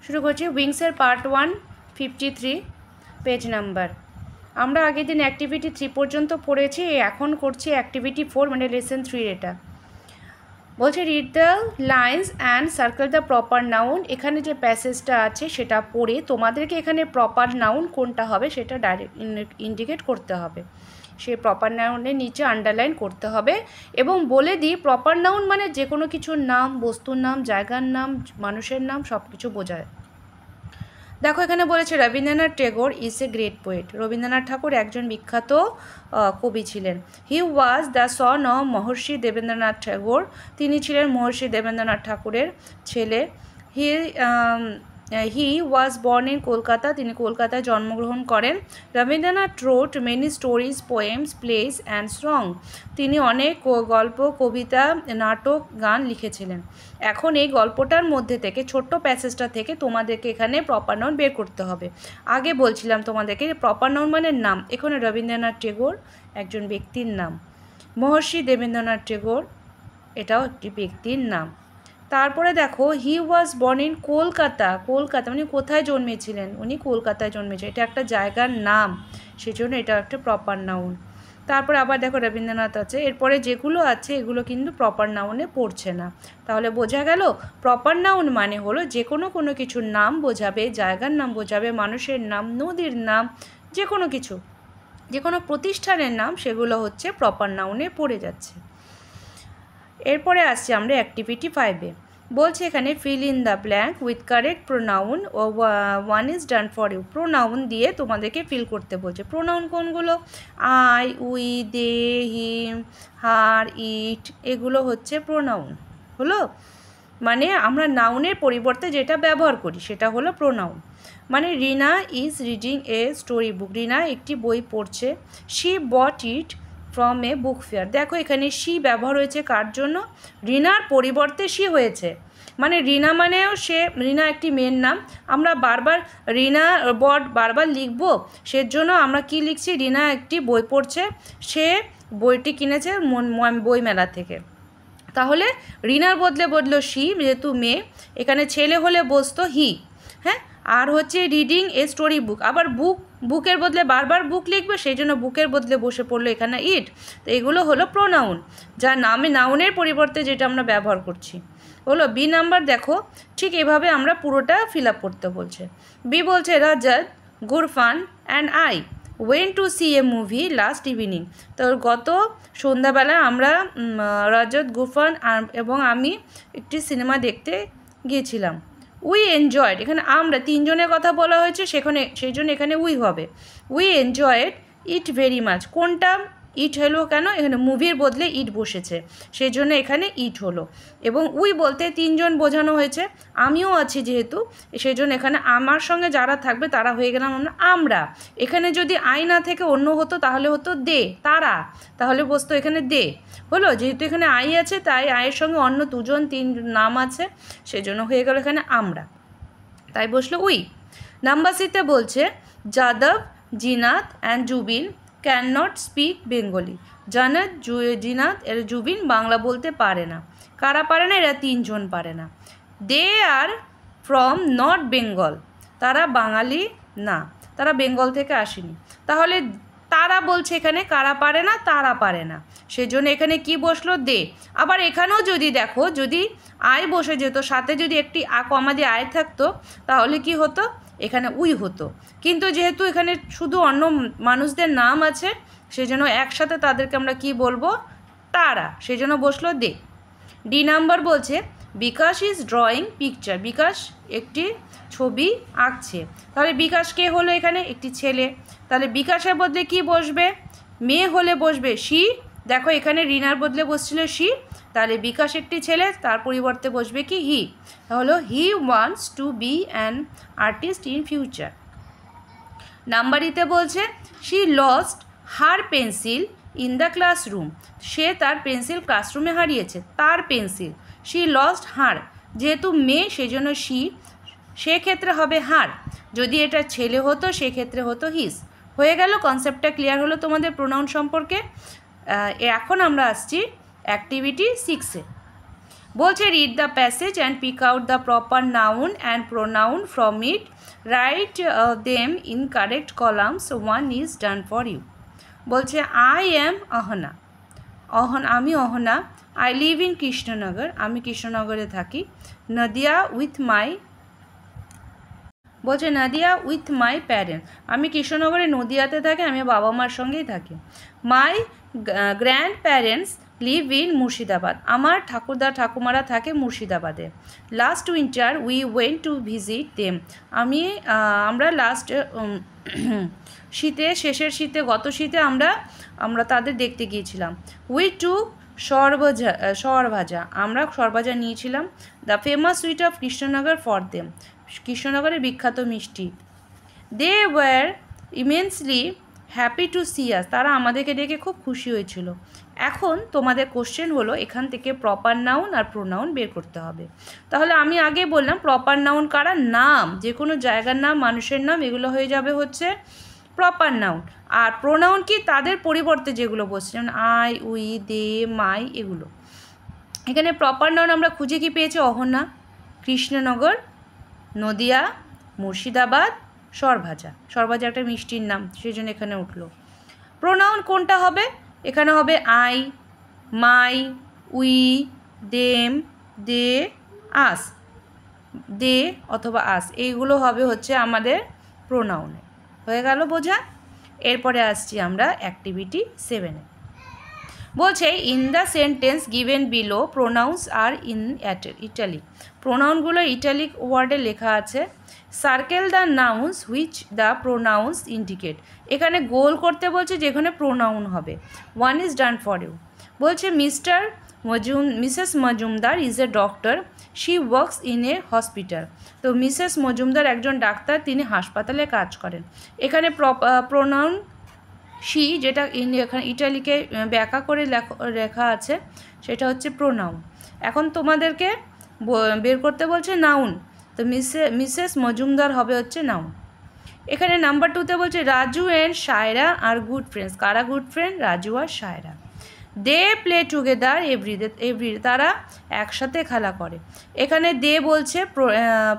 শুরু করছি উইংসের part 1 53 page number. আমরা আগের দিন অ্যাক্টিভিটি 3 পর্যন্ত পড়েছি, এখন করছি অ্যাক্টিভিটি 4 মানে লেসন 3। এটা বলছে read the lines and circle the proper noun. এখানে যে প্যাসেজটা আছে সেটা পড়ে তোমাদেরকে এখানে প্রপার নাউন কোনটা হবে সেটা ডাইরেক্ট ইন্ডিকেট করতে হবে। সেই প্রপার নাউনের নিচে আন্ডারলাইন করতে হবে এবং বলে দিই প্রপার নাউন মানে যে কোনো কিছুর নাম, বস্তুর নাম, জায়গার নাম, মানুষের নাম সব কিছু বোঝায়। দেখো এখানে বলেছে Rabindranath Tagore is a great poet. Rabindranath Thakur একজন বিখ্যাত কবি ছিলেন। He was the son of Maharshi Debendranath Thakur. তিনি ছিলেন মহর্ষি দেবেন্দ্রনাথ ঠাকুরের ছেলে। He was born in Kolkata. তিনি কলকাতায় জন্মগ্রহণ করেন। Rabindranath wrote many stories, poems, plays and song. তিনি অনেক গল্প, কবিতা, নাটক, গান লিখেছিলেন। এখন এই গল্পটার মধ্যে থেকে ছোট্ট প্যাসেজটা থেকে তোমাদেরকে এখানে প্রপার নাউন বের করতে হবে। আগে বলছিলাম তোমাদেরকে প্রপার নাউন মানে নাম। এখানে রবীন্দ্রনাথ টেগোর একজন ব্যক্তির নাম, মহর্ষি দেবেন্দ্রনাথ টেগোর এটাও একটি ব্যক্তির নাম। তারপরে দেখো he was born in Kolkata. Kolkata মানে কোথায় জন্মেছিলেন? উনি কলকাতায় জন্মেছিলেন, এটা একটা জায়গার নাম, সেজন্য এটা একটা প্রপার নাউন। তারপরে আবার দেখো রবীন্দ্রনাথ আছে, এরপরে যেগুলো আছে এগুলো কিন্তু প্রপার নাউনে পড়ছে না। তাহলে বোঝা গেল প্রপার নাউন মানে হলো যে কোনো কিছুর নাম বোঝাবে, জায়গার নাম বোঝাবে, মানুষের নাম, নদীর নাম, যে কোনো কিছু, যে কোনো প্রতিষ্ঠানের নাম, সেগুলো হচ্ছে প্রপার নাউনে পড়ে যাচ্ছে। এরপরে আসছি আমরা অ্যাক্টিভিটি 5-এ। বলছে এখানে fill in the blank with correct pronoun ও one is done for you. Pronoun দিয়ে তোমাদেরকে ফিল করতে বলছে। প্রোনাউন কোনগুলো? আই, উই, দে, হিম, হার, ইট, এগুলো হচ্ছে প্রোনাউন। হলো মানে আমরা নাউনের পরিবর্তে যেটা ব্যবহার করি সেটা হলো প্রোনাউন। মানে Rina is reading a story book. Rina একটি বই পড়ছে। She bought it from a book fair. দেখো এখানে শি ব্যবহার হয়েছে কার জন্য? রিনার পরিবর্তে শি হয়েছে। মানে রিনা মানেও রিনা একটি মেয়ের নাম। আমরা বারবার রিনা বট বারবার লিখব, সেজন্য আমরা কি লিখছি? রিনা একটি বই পড়ছে, সে বইটি কিনেছে বই মেলা থেকে। তাহলে রিনার বদলে বদলো শি, যেহেতু মেয়ে। এখানে ছেলে হলে বসতো হি। হ্যাঁ, আর হচ্ছে রিডিং এ স্টোরি বুক। আবার বুকের বদলে বারবার বুক লিখবে, সেই জন্য বুকের বদলে বসে পড়লো এখানে ইট। তো এগুলো হলো প্রোনাউন, যা নাউনের পরিবর্তে যেটা আমরা ব্যবহার করছি। হলো বি নাম্বার। দেখো ঠিক এভাবে আমরা পুরোটা ফিল আপ করতে বলছে। বি বলছে Rajat, Gurfan and I went to see a movie last evening. তো গত সন্ধ্যাবেলায় আমরা রাজত, গুরফান এবং আমি একটি সিনেমা দেখতে গিয়েছিলাম। উই এনজয়েড, এখানে আমরা তিনজনের কথা বলা হয়েছে, সেই জন্য এখানে উই হবে। We enjoyed it very much. কোনটা ইট হলো কেন? এখানে মুভির বদলে ইট বসেছে, সেই জন্য এখানে ইট হলো। এবং উই বলতে তিনজন বোঝানো হয়েছে, আমিও আছি যেহেতু, সেই জন্য এখানে আমার সঙ্গে যারা থাকবে তারা হয়ে গেলাম আমরা। এখানে যদি আই না থেকে অন্য হতো তাহলে হতো দে, তারা, তাহলে বসতো এখানে দে। হলো যেহেতু এখানে আই আছে তাই আয়ের সঙ্গে অন্য দুজন তিন নাম আছে, সেজন্য হয়ে গেল এখানে আমরা, তাই বসলো উই। নাম্বার সিতে বলছে Yadav, Zinat and Zubin can not speak Bengali. Janat, Zinat এর জুবিন বাংলা বলতে পারে না। কারা পারে না? এরা তিনজন পারে না। দে আর ফ্রম নট বেঙ্গল, তারা বাঙালি না, তারা বেঙ্গল থেকে আসেনি। তাহলে তারা বলছে এখানে কারা পারে না? তারা পারে না, সেজন্য এখানে কি বসলো? দে। আবার এখানেও যদি দেখো, যদি আয় বসে যেত, সাথে যদি একটি কমা দিয়ে আয় থাকতো, তাহলে কি হতো? এখানে উই হতো। কিন্তু যেহেতু এখানে শুধু অন্য মানুষদের নাম আছে, সেজন্য একসাথে তাদেরকে আমরা কি বলবো? তারা, সেজন্য বসলো দে। ডি নাম্বার বলছে বিকাশ ইজ ড্রয়িং পিকচার। বিকাশ একটি ছবি আঁকছে। তাহলে বিকাশ কে হলো? এখানে একটি ছেলে। তাহলে বিকাশের বদলে কি বসবে? মেয়ে হলে বসবে শি। দেখো এখানে রিনার বদলে বসছিল শি, তাহলে বিকাশ একটি ছেলে, তার পরিবর্তে বসবে কি? হি। তাহলে he wants to be an artist in future. Number ইতে বলছে she lost her pencil in the classroom. সে তার পেন্সিল ক্লাসরুমে হারিয়েছে। তার পেন্সিল, শি লস্ট হার, যেহেতু মেয়ে সেজন্য শি, সেক্ষেত্রে হবে হার। যদি এটা ছেলে হতো সেক্ষেত্রে হতো হিস। হয়ে গেল, কনসেপ্টটা ক্লিয়ার হলো তোমাদের প্রোনাউন সম্পর্কে। এখন আমরা আসছি অ্যাক্টিভিটি 6-এ। বলছে read the passage and pick out the proper noun and pronoun from it, write them in correct columns, one is done for you. বলছে আই অ্যাম অহনা, আমি Ahana. I live in Krishnanagar, আমি কৃষ্ণনগরে থাকি। নদিয়া উইথ মাই, বলছে Nadia with my parent, আমি কৃষ্ণনগরে নদিয়াতে থাকি, আমি বাবা মার সঙ্গেই থাকি। মাই grand parents live in Murshidabad, আমার ঠাকুরদা ঠাকুমারা থাকে মুর্শিদাবাদে। Last winter we went to visit them, আমরা লাস্ট শীতে, শেষের শীতে, গত শীতে আমরা তাদের দেখতে গিয়েছিলাম। উই টু সরভাজা, আমরা সরভাজা নিয়েছিলাম। The famous sweet of Krishnanagar for them, কৃষ্ণনগরের বিখ্যাত মিষ্টি। They were immensely happy to see us, তারা আমাদেরকে দেখে খুব খুশি হয়েছিল। এখন তোমাদের কোশ্চেন হলো এখান থেকে প্রপার নাউন আর প্রোনাউন বের করতে হবে। তাহলে আমি আগে বললাম প্রপার নাউন কারা, নাম, যে কোনো জায়গার নাম, মানুষের নাম, এগুলো হয়ে যাবে হচ্ছে প্রপার নাউন। আর প্রোনাউন কি, তাদের পরিবর্তে যেগুলো বসছে, যেমন আই, উই, দে, মাই, এগুলো। এখানে প্রপার নাউন আমরা খুঁজে কি পেয়েছি, অহনা, কৃষ্ণনগর, নদিয়া, মুর্শিদাবাদ, সরভাজা, সরভাজা একটা মিষ্টির নাম, সেই জন্য এখানে উঠলো। প্রোনাউন কোনটা হবে, এখানে হবে আই, মাই, উই, দেম, দে, আস, দে অথবা আস, এইগুলো হবে হচ্ছে আমাদের প্রোনাউনে। হয়ে গেল বোঝা। এরপরে আসছি আমরা অ্যাক্টিভিটি 7-এ। বলছে in the sentence given below pronouns are in italic, প্রোনাউনগুলো ইটালিক ওয়ার্ডে লেখা আছে। Circle the nouns which the pronouns indicate, এখানে গোল করতে বলছে যেখানে প্রোনাউন হবে। One is done for you. বলছে Mrs Majumdar is a doctor, she works in a hospital, তো মিসেস মজুমদার একজন ডাক্তার, তিনি হাসপাতালে কাজ করেন। এখানে প্রোনাউন শি, যেটা এখানে ইটালিকে ব্যাখ্যা করে লেখা আছে, সেটা হচ্ছে প্রোনাউন। এখন তোমাদেরকে বের করতে বলছে নাউন, তো মিসেস মজুমদার হবে হচ্ছে নাউন। এখানে নাম্বার 2-তে বলছে রাজু অ্যান্ড সায়রা আর গুড ফ্রেন্ডস, কারা গুড ফ্রেন্ড, রাজু আর Saira. They play together every, তারা একসাথে খেলা করে। এখানে দে বলছে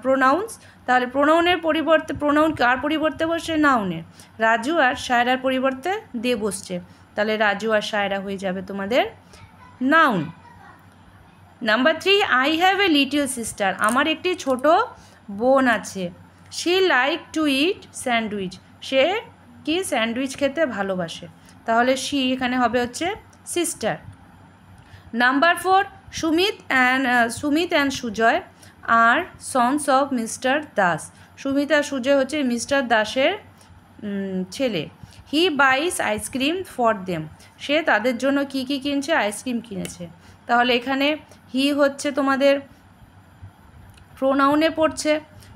প্রোনাউন্স, তাহলে প্রোনাউনের পরিবর্তে, প্রোনাউন কার পরিবর্তে বসছে, নাউনের। রাজু আর সায়রার পরিবর্তে দে বসছে, তাহলে রাজু আর সায়রা হয়ে যাবে তোমাদের noun. Number 3, I have a little sister, আমার একটি ছোট বোন আছে। She like to eat sandwich, সে কি স্যান্ডউইচ খেতে ভালোবাসে, তাহলে শি এখানে হবে হচ্ছে sister. Number 4, Sumit and Sujoy আর sons of mister Das, Sumit আর সুজয় হচ্ছে মিস্টার দাসের ছেলে। He buys ice cream for them, সে তাদের জন্য কি কি কিনছে, আইসক্রিম কিনেছে। তাহলে এখানে হি হচ্ছে তোমাদের প্রোনাউনে পড়ছে,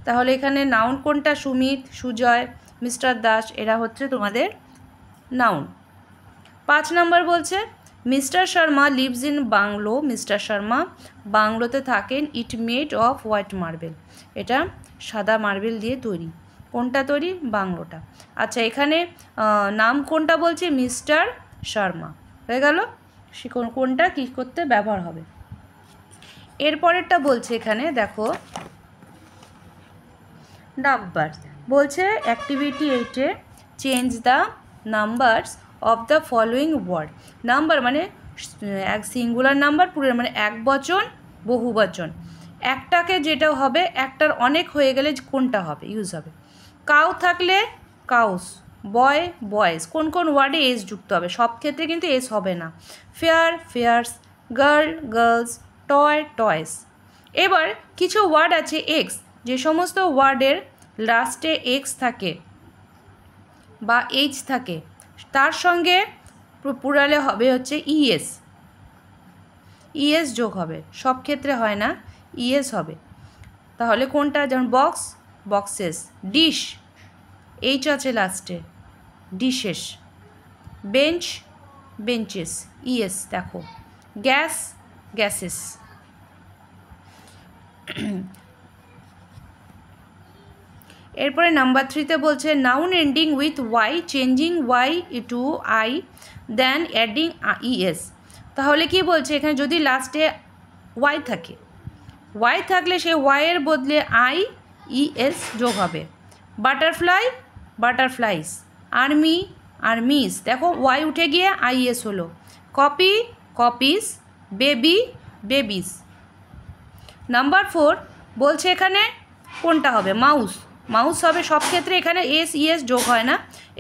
তাহলে এখানে নাউন কোনটা, সুমিত, সুজয়, মিস্টার দাস, এরা হচ্ছে তোমাদের নাউন। 5 নম্বর বলছে mister Sharma lives in bungalow, mister Sharma বাংলোতে থাকেন। It made of white marble, এটা সাদা মার্বেল দিয়ে তৈরি। কোনটা তৈরি, বাংলোটা। আচ্ছা এখানে নাম কোনটা বলছে, মিস্টার শর্মা, হয়ে গেল কোনটা কী করতে ব্যবহার হবে। এরপরেরটা বলছে এখানে দেখো নাম্বারস, বলছে অ্যাক্টিভিটি 8-এ change the numbers of the following word. Number মানে এক সিঙ্গুলার নাম্বার, পুরো মানে এক বচন, বহু বচন। একটাকে যেটা হবে, একটার অনেক হয়ে গেলে কোনটা হবে, ইউজ হবে। কাউ থাকলে কাউস, বয় বয়েজ, কোন কোন ওয়ার্ডে এস যুক্ত হবে, সব ক্ষেত্রে কিন্তু এস হবে না। Fair fairs, girl girls, toy toys. এবার কিছু ওয়ার্ড আছে এক্স, যে সমস্ত ওয়ার্ডের লাস্টে এক্স থাকে বা এইচ থাকে, তার সঙ্গে পুরালে হবে হচ্ছে ইএস, ইএস যোগ হবে, সব ক্ষেত্রে হয় না, ইএস হবে। তাহলে কোনটা, যেমন বক্স বক্সেস, ডিশ এইচ আছে লাস্টে, ডিশেস, বেঞ্চ বেঞ্চেস, ইএস দেখো, গ্যাস গ্যাসেস। এরপরে নাম্বার 3-তে বলছে noun ending with Y changing Y to I then adding ES. তাহলে কি বলছে এখানে, যদি লাস্টে ওয়াই থাকে, ওয়াই থাকলে সেই ওয়াইয়ের বদলে আই ই এস যোগ হবে। বাটারফ্লাই বাটারফ্লাইস, আর্মি আর্মিস, দেখো ওয়াই উঠে গিয়ে আই এস হলো। Copy copies, baby babies. Number 4 বলছে এখানে কোনটা হবে, মাউস, মাউস হবে সব ক্ষেত্রে, এখানে এস ইএস যোগ হয় না,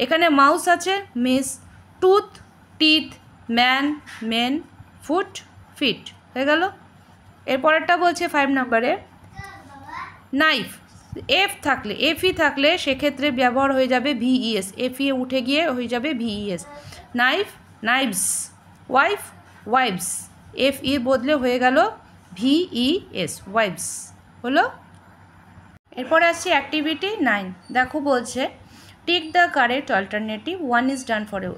এখানে মাউস আছে miss. Tooth teeth, man men, foot fit, হয়ে গেল। এরপরেরটা বলছে 5 নম্বরে নাইফ, এফ থাকলে এফই থাকলে সেক্ষেত্রে ব্যবহার হয়ে যাবে ভিইএস, এফ ই উঠে গিয়ে হয়ে যাবে VES. Knife knives, wife wives, F E বদলে হয়ে গেল ভিইএস, ওয়াইভস হলো। এরপরে আসছে অ্যাক্টিভিটি 9। দেখো বলছে tick the correct alternative, one is done for you.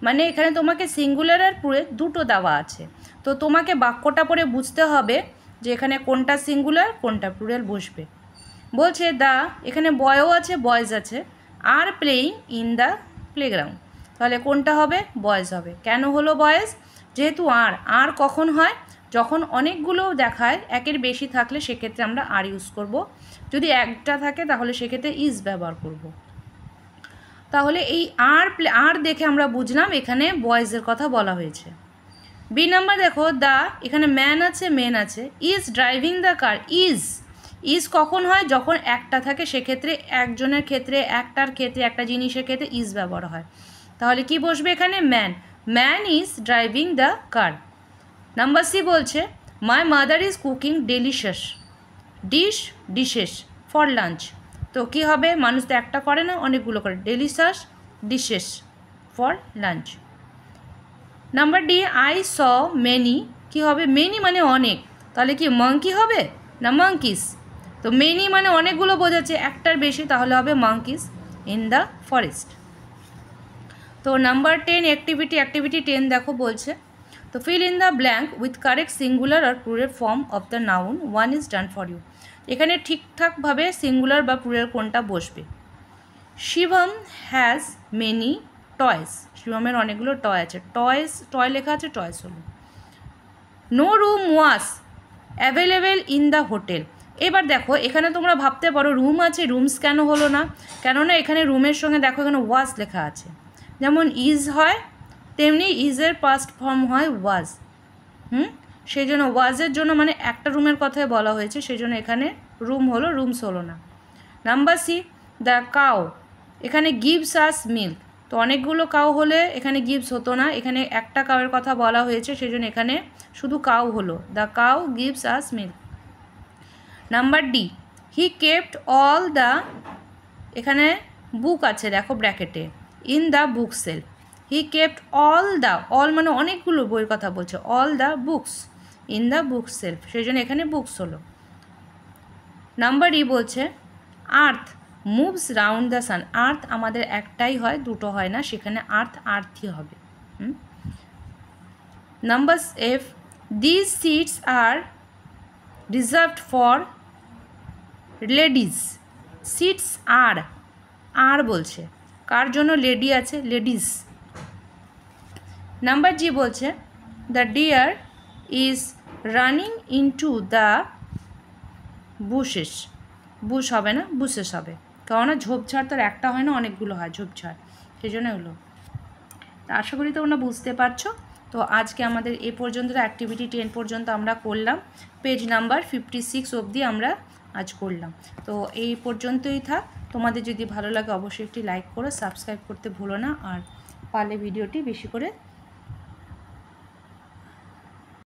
মানে এখানে তোমাকে সিঙ্গুলার আর প্লুরাল দুটো দেওয়া আছে, তো তোমাকে বাক্যটা পড়ে বুঝতে হবে যে এখানে কোনটা সিঙ্গুলার কোনটা প্লুরাল বসবে। বলছে দ্য, এখানে বয়ও আছে বয়েজ আছে, are playing in the playground, তাহলে কোনটা হবে, বয়েজ হবে। কেন হলো বয়েজ, যেহেতু আর কখন হয়, যখন অনেকগুলো দেখায় একের বেশি থাকলে সেক্ষেত্রে আমরা আর ইউজ করব, যদি একটা থাকে তাহলে সেক্ষেত্রে ইজ ব্যবহার করব। তাহলে এই আর দেখে আমরা বুঝলাম এখানে বয়েজের কথা বলা হয়েছে। বি নাম্বার দেখো দ্য, এখানে ম্যান আছে মেন আছে, is driving the car, is কখন হয়, যখন একটা থাকে সেক্ষেত্রে একজনের ক্ষেত্রে একটার ক্ষেত্রে একটা জিনিসের ক্ষেত্রে ইজ ব্যবহার হয়, তাহলে কি বসবে এখানে man, man is driving the car. Number C বলছে my mother is cooking delicious dishes for lunch, তো কী হবে, মানুষ তো একটা করে না অনেকগুলো করে, delicious dishes for lunch. Number D I saw many, কী হবে, মেনি মানে অনেক, তাহলে কি মাঙ্কি হবে না মাঙ্কিস, তো মেনি মানে অনেকগুলো বোঝাচ্ছে একটার বেশি, তাহলে হবে মাঙ্কিস ইন দ্য ফরেস্ট। তো নাম্বার 10 অ্যাক্টিভিটি 10 দেখো বলছে তো fill in the blank with correct singular আর plural form of the noun, one is done for you. এখানে ঠিকঠাকভাবে সিঙ্গুলার বা প্লুরাল কোনটা বসবে। শিবম হ্যাজ মেনি টয়েস, শিবমের অনেকগুলো টয় আছে, টয় লেখা আছে টয়েস হলো। No room was available in the hotel. এবার দেখো এখানে তোমরা ভাবতে পারো রুম আছে, রুমস কেন হলো না, কেননা এখানে রুমের সঙ্গে দেখো এখানে ওয়াজ লেখা আছে, যেমন ইজ হয় তেমনি ইজের পাস্ট ফর্ম হয় ওয়াজ, সেই জন্য ওয়াজের জন্য মানে একটা রুমের কথাই বলা হয়েছে, সেই জন্য এখানে রুম হলো, রুমস হলো না। নাম্বার সি দ্য কাউ, এখানে গিভস আস মিল্ক, তো অনেকগুলো কাউ হলে এখানে গিভস হতো না, এখানে একটা কাউয়ের কথা বলা হয়েছে সেই জন্য এখানে শুধু কাউ হলো, the cow gives us milk. Number D he kept all the, এখানে বুক আছে দেখো ব্র্যাকেটে, in the book shelf, he kept all the, all মানে অনেকগুলো বইয়ের কথা বলছে, all the books in the book shelf, সেই জন্য এখানে বুকস হলো। নাম্বার ই বলছে earth moves round the sun, earth আমাদের একটাই হয় দুটো হয় না, সেখানে আর্থই হবে। Number F this seats are reserved for ladies, seats আর বলছে কার জন্য, লেডি আছে লেডিস। নাম্বার জি বলছে the deer is running into the bushes, bush হবে না বুশেস হবে, কেননা ঝোপঝাড় তো একটা হয় না অনেকগুলো হয় ঝোপঝাড়, সেই জন্য হলো। তা আশা করি তোমরা বুঝতে পারছো। তো আজকে আমাদের এ পর্যন্ত অ্যাক্টিভিটি 10 পর্যন্ত আমরা করলাম, পেজ নাম্বার 56 অবধি আমরা আজ করলাম। তো এই পর্যন্তই থাক, তোমাদের যদি ভালো লাগে অবশ্যই একটি লাইক করো, সাবস্ক্রাইব করতে ভুলো না, আর পারলে ভিডিওটি বেশি করে